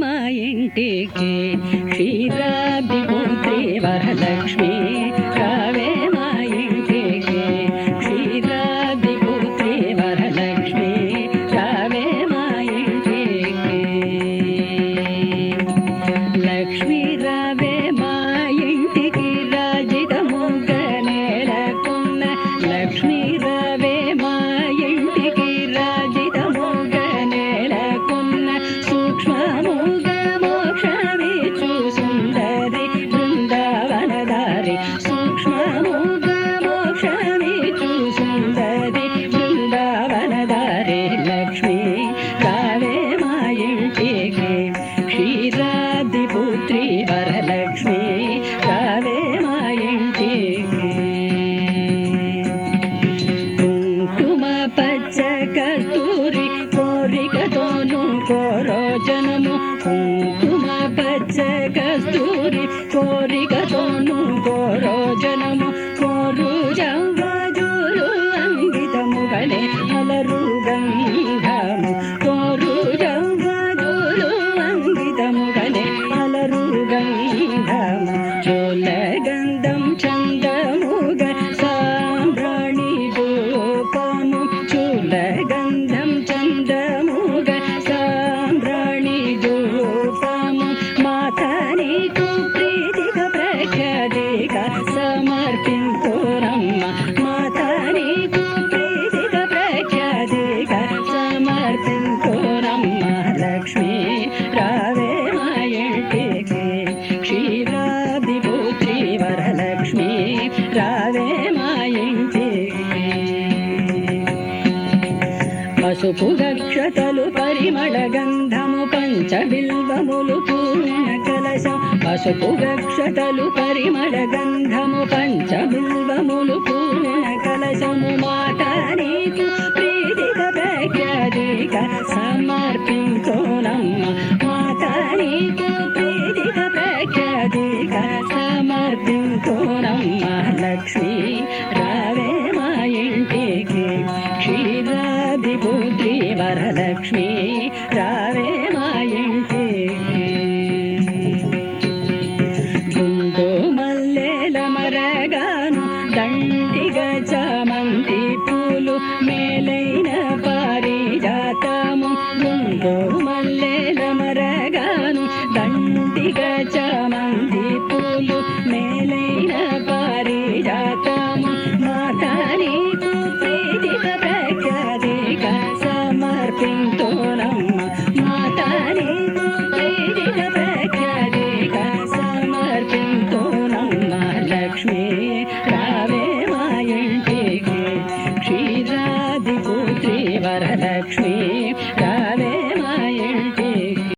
మా ఇంటికి క్షీరాబ్ది పుత్రి వరలక్ష్మి రావే మా ఇంటికి క్షీరాబ్ది పుత్రి వరలక్ష్మి రావే మా ఇంటికి లక్ష్మీ రావే మా ఇంటికి రాజితముగ నేలకున్న లక్ష్మీ రావే మా ఇంటికి రాజితముగ నేలకున్న సూక్ష్మముగ మోక్షమిచ్చు సుందరి బృందావనదారి సూక్ష్మముగ మోక్షమిచ్చు సుందరి బృందావనదారి లక్ష్మీ రావే మా ఇంటికి క్షీరాబ్ది పుత్రి వరలక్ష్మి రావే మా ఇంటికి కుంకుమ పచ్చ కస్తూరి కోరికతోను కోరోజనము కుంకుమ పచ్చ కస్తూరి కోరికతోను కోరోజనము కోరు జవ్వజులు అంగితము గలే అలరు గంధము కోరు జవ్వజులు అంగితము గలే అలరు గంధము చోల గంధం చందముగ సాంబ్రాణి ధూపము చూల గంధం చందముగ సాంబ్రాణి ధూపము మాత నీకు ప్రీతిక ప్రఖ్యాతిక సమర్పింతురమ్మ మాత నీకు ప్రీతిక ప్రఖ్యాతిక సమర్పింతురమ్మ లక్ష్మీ రావే మా ఇంటికి క్షీరాబ్ది పుత్రి వరలక్ష్మి రావే మా ఇంటికి పసుపు గక్షతలు పరిమళ గంధము పంచబిల్వములు పూర్ణ కలశం పసుపు గక్షతలు పరిమళ గంధము పంచబిల్వములు పూర్ణ కలశము మాట నీకు ప్రీతిక ప్రఖ్యాతిక సమర్పించో